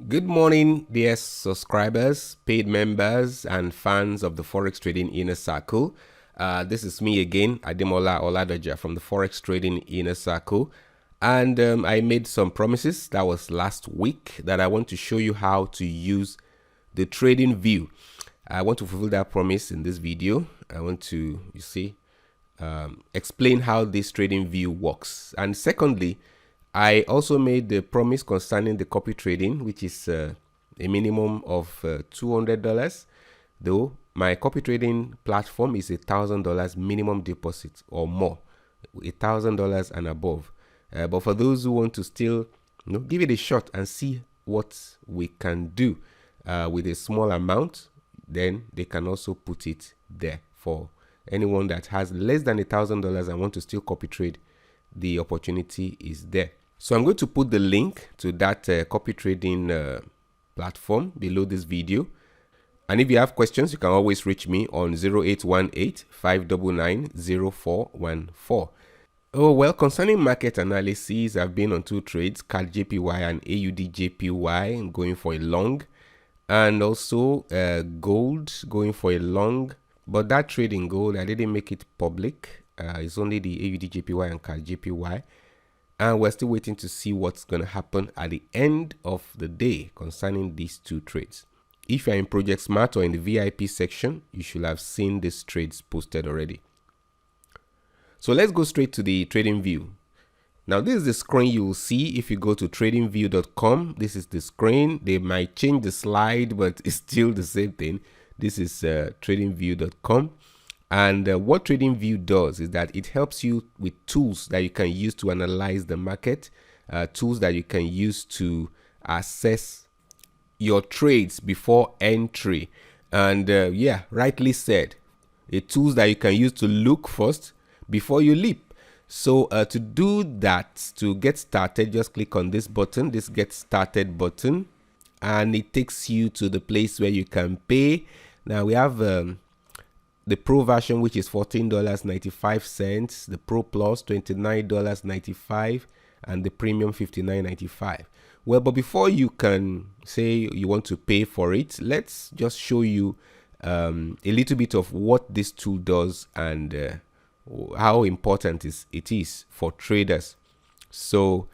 Good morning, dear subscribers, paid members, and fans of the Forex Trading Inner Circle. This is me again, Ademola Oladoja from the Forex Trading Inner Circle. And I made some promises, that was last week, that I want to show you how to use the Tradingview. I want to fulfill that promise in this video. I want to, explain how this Tradingview works. And secondly, I also made the promise concerning the copy trading, which is a minimum of $200, though my copy trading platform is $1,000 minimum deposit or more, $1,000 and above. But for those who want to still give it a shot and see what we can do with a small amount, then they can also put it there. For anyone that has less than $1,000 and want to still copy trade, the opportunity is there. So I'm going to put the link to that copy trading platform below this video. And if you have questions, you can always reach me on 0818-599-0414. Oh, well, concerning market analysis, I've been on two trades, CAD JPY and AUD JPY. I'm going for a long, and also gold going for a long. But that trade in gold, I didn't make it public. It's only the AUD JPY and CAD JPY. And we're still waiting to see what's going to happen at the end of the day concerning these two trades. If you're in Project Smart or in the VIP section, you should have seen these trades posted already. So let's go straight to the Tradingview. Now this is the screen you will see if you go to tradingview.com. This is the screen. They might change the slide, but it's still the same thing. This is tradingview.com. And what Tradingview does is that it helps you with tools that you can use to analyze the market, tools that you can use to assess your trades before entry. And yeah, rightly said, tools that you can use to look first before you leap. So to do that, to get started, just click on this button, this Get Started button, and it takes you to the place where you can pay. Now we have the Pro version, which is $14.95, the Pro Plus $29.95, and the Premium $59.95. Well, but before you can say you want to pay for it, let's just show you a little bit of what this tool does and how important it is for traders. So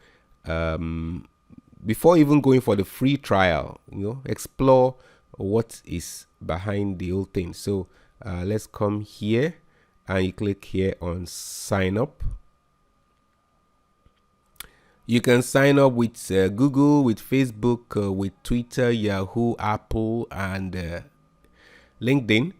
before even going for the free trial, explore what is behind the whole thing. So let's come here and you click here on sign up. You can sign up with Google, with Facebook, with Twitter, Yahoo, Apple, and LinkedIn,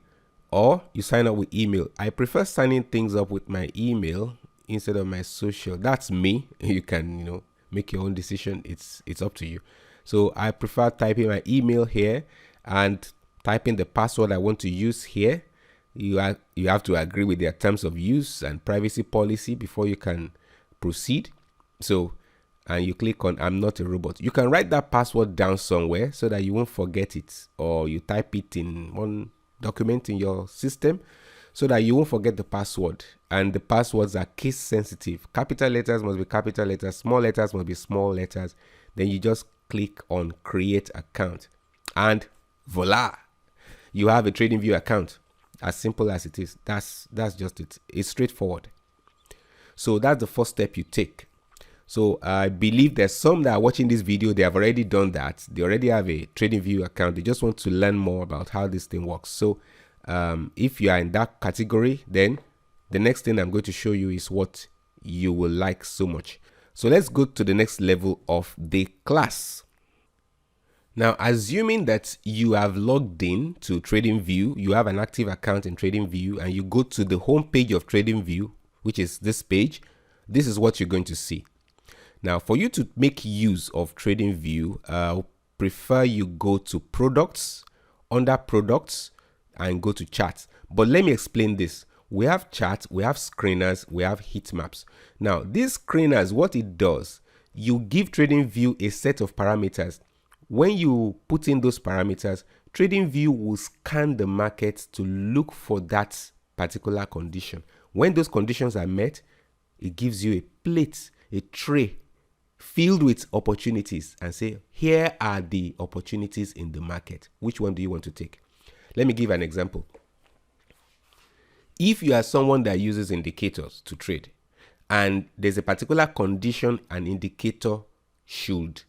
or you sign up with email. I prefer signing things up with my email instead of my social. That's me. You can, make your own decision. It's up to you. So I prefer typing my email here and typing the password I want to use here. You have to agree with their terms of use and privacy policy before you can proceed. So, and you click on I'm not a robot. You can write that password down somewhere so that you won't forget it, or you type it in one document in your system so that you won't forget the password. And the passwords are case sensitive. Capital letters must be capital letters, small letters must be small letters. Then you just click on create account and voila, you have a Tradingview account. As simple as it is. That's just it. It's straightforward. So that's the first step you take. So I believe there's some that are watching this video, they have already done that. They already have a Tradingview account. They just want to learn more about how this thing works. So if you are in that category, then the next thing I'm going to show you is what you will like so much. So let's go to the next level of the class. Now, assuming that you have logged in to Tradingview, you have an active account in Tradingview, and you go to the home page of Tradingview, which is this page, this is what you're going to see. Now, for you to make use of Tradingview, I prefer you go to Products, under Products, and go to Charts. But let me explain this. We have charts, we have screeners, we have heat maps. Now, these screeners, what it does, you give Tradingview a set of parameters. When you put in those parameters, Tradingview will scan the market to look for that particular condition. When those conditions are met, it gives you a plate, a tray filled with opportunities and say, here are the opportunities in the market. Which one do you want to take? Let me give an example. If you are someone that uses indicators to trade, and there's a particular condition an indicator should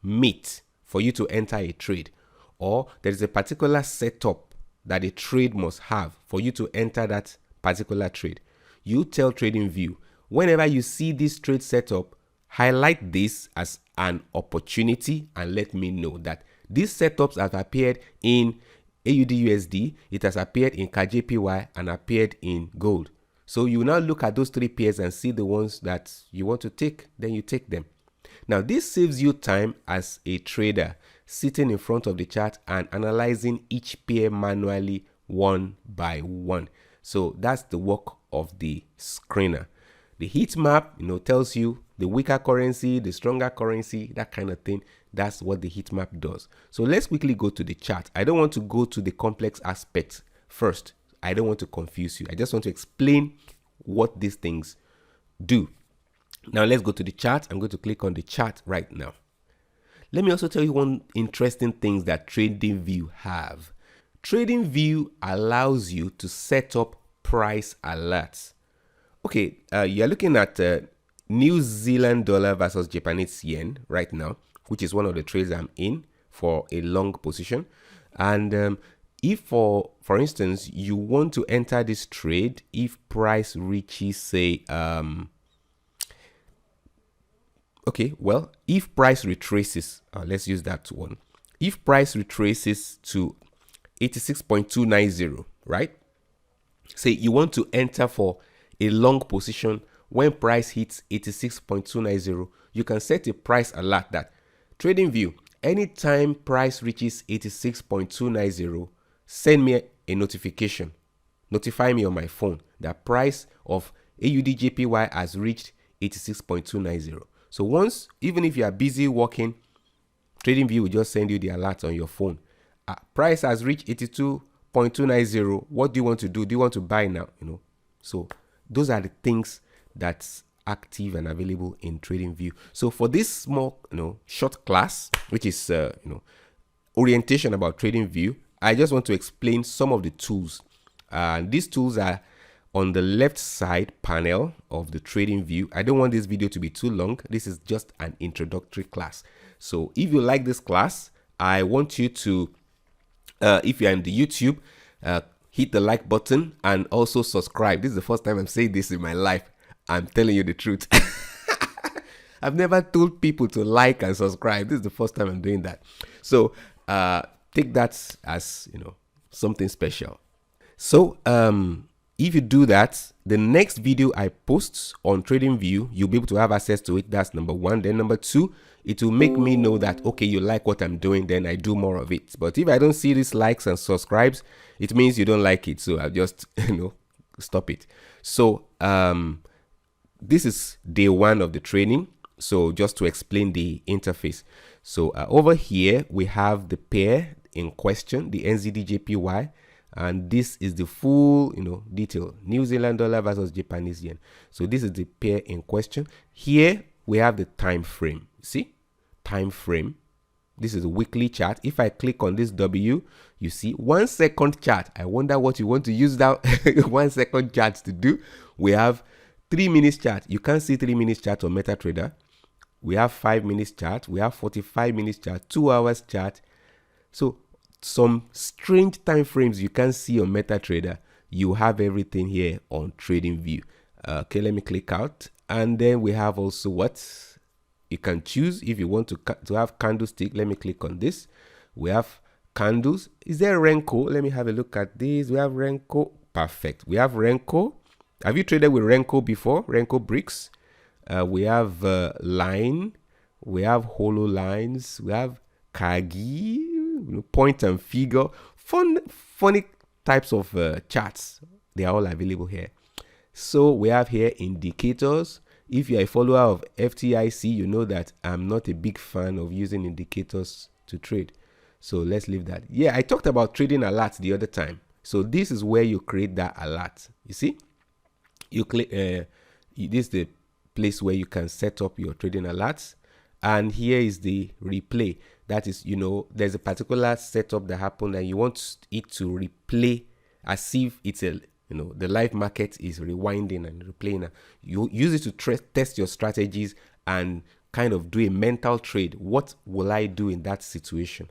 meet for you to enter a trade, or there is a particular setup that a trade must have for you to enter that particular trade, you tell TradingView, whenever you see this trade setup, highlight this as an opportunity and let me know that these setups have appeared in AUD/USD, it has appeared in KJPY, and appeared in gold. So you now look at those three pairs and see the ones that you want to take, then you take them. Now this saves you time as a trader, sitting in front of the chart and analyzing each pair manually one by one. So that's the work of the screener. The heat map, tells you the weaker currency, the stronger currency, that kind of thing. That's what the heat map does. So let's quickly go to the chart. I don't want to go to the complex aspects first. I don't want to confuse you. I just want to explain what these things do. Now let's go to the chart. I'm going to click on the chart right now. Let me also tell you one interesting thing that TradingView have. TradingView allows you to set up price alerts. Okay, you're looking at New Zealand dollar versus Japanese yen right now, which is one of the trades I'm in for a long position. And if for instance, you want to enter this trade, if price reaches, say, if price retraces, let's use that one. If price retraces to 86.290, right? Say you want to enter for a long position when price hits 86.290, you can set a price alert that TradingView, anytime price reaches 86.290, send me a notification. Notify me on my phone that price of AUD/JPY has reached 86.290. So once, even if you are busy working, TradingView will just send you the alert on your phone. Price has reached 82.290. What do you want to do? Do you want to buy now? So those are the things that's active and available in TradingView. So for this small, short class, which is, orientation about TradingView, I just want to explain some of the tools. These tools are on the left side panel of the TradingView. I don't want this video to be too long. This is just an introductory class. So if you like this class, I want you to, if you're in the YouTube, hit the like button and also subscribe. This is the first time I'm saying this in my life. I'm telling you the truth. I've never told people to like and subscribe. This is the first time I'm doing that. So take that as, something special. So if you do that, the next video I post on TradingView, you'll be able to have access to it. That's number one. Then number two, it will make me know that, okay, you like what I'm doing, then I do more of it. But if I don't see these likes and subscribes, it means you don't like it. So I'll just, stop it. So this is day one of the training. So just to explain the interface. So over here, we have the pair in question, the NZD/JPY. And this is the full, detail, New Zealand dollar versus Japanese yen. So this is the pair in question. Here we have the time frame. See, time frame. This is a weekly chart. If I click on this W, you see 1 second chart. I wonder what you want to use that 1 second chart to do. We have 3 minutes chart. You can't see 3 minutes chart on MetaTrader. We have 5 minutes chart. We have 45 minutes chart, 2 hours chart. So some strange time frames you can't see on MetaTrader. You have everything here on TradingView. Okay, let me click out. And then we have also what you can choose if you want to have candlestick. Let me click on this. We have candles. Is there Renko? Let me have a look at this. We have Renko. Perfect. We have Renko. Have you traded with Renko before? Renko bricks. We have line. We have hollow lines. We have Kagi. Point and figure, funny types of charts. They are all available here. So we have here indicators. If you are a follower of FTIC, you know that I'm not a big fan of using indicators to trade. So let's leave that. Yeah, I talked about trading alerts the other time. So this is where you create that alert. You see, you click. This is the place where you can set up your trading alerts. And here is the replay. That is, there's a particular setup that happened and you want it to replay as if it's the live market is rewinding and replaying. You use it to test your strategies and kind of do a mental trade. What will I do in that situation?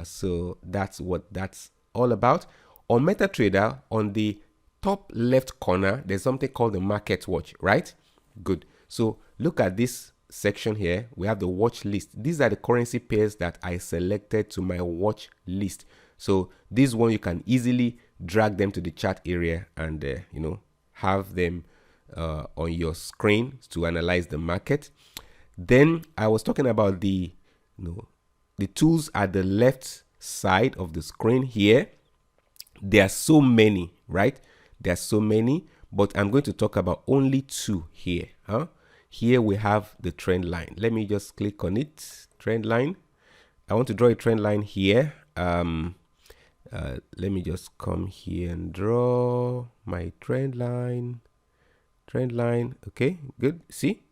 So that's what that's all about. On MetaTrader, on the top left corner, there's something called the market watch, right? Good. So look at this section here. We have the watch list. These are the currency pairs that I selected to my watch list. So this one, you can easily drag them to the chart area and have them on your screen to analyze the market. Then I was talking about the tools at the left side of the screen here. There are so many, right? There are so many, but I'm going to talk about only two here. Here we have the trend line. Let me just click on it. Trend line. I want to draw a trend line here. Let me just come here and draw my trend line. Trend line. Okay, good. See?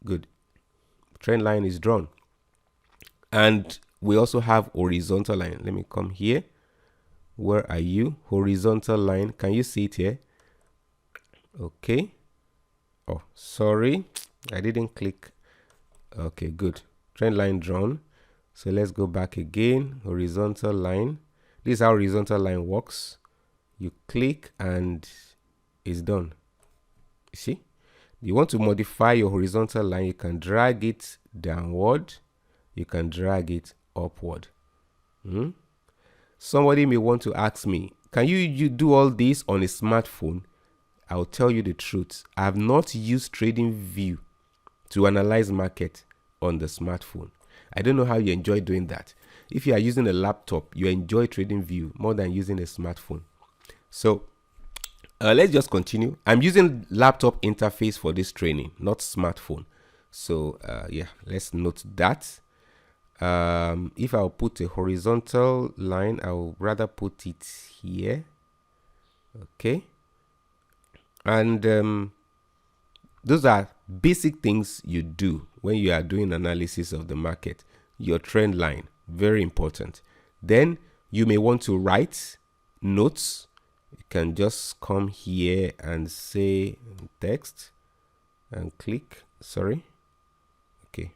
Good. Trend line is drawn. And we also have horizontal line. Let me come here. Where are you? Horizontal line. Can you see it here? Okay. Oh, sorry. I didn't click. Okay, good. Trend line drawn. So let's go back again. Horizontal line. This is how horizontal line works. You click and it's done. You see? You want to modify your horizontal line, you can drag it downward. You can drag it upward. Somebody may want to ask me, can you do all this on a smartphone? I'll tell you the truth. I have not used Tradingview to analyze market on the smartphone. I don't know how you enjoy doing that. If you are using a laptop, you enjoy Tradingview more than using a smartphone. So let's just continue. I'm using laptop interface for this training, not smartphone. So yeah, let's note that. If I'll put a horizontal line, I'll rather put it here. Okay. And those are basic things you do when you are doing analysis of the market. Your trend line, very important. Then you may want to write notes. You can just come here and say text and click. Sorry. Okay.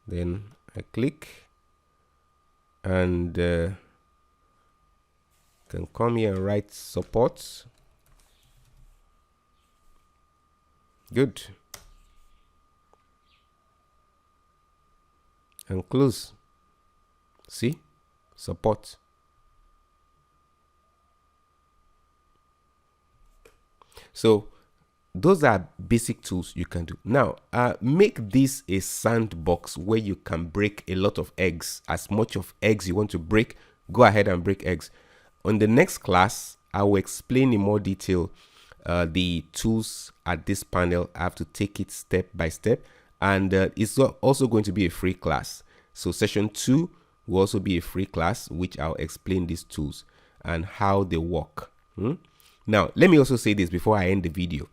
Then I click and can come here and write support. Good. And close. See? Support. So those are basic tools you can do. Now, make this a sandbox where you can break a lot of eggs. As much of eggs you want to break, go ahead and break eggs. On the next class, I will explain in more detail the tools at this panel. I have to take it step by step. And it's also going to be a free class. So session 2 will also be a free class, which I'll explain these tools and how they work. Now, let me also say this before I end the video.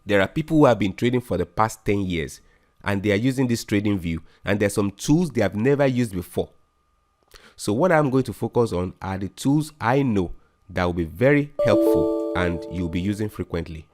There are people who have been trading for the past 10 years and they are using this Tradingview, and there's some tools they have never used before. So what I'm going to focus on are the tools I know that will be very helpful and you'll be using frequently.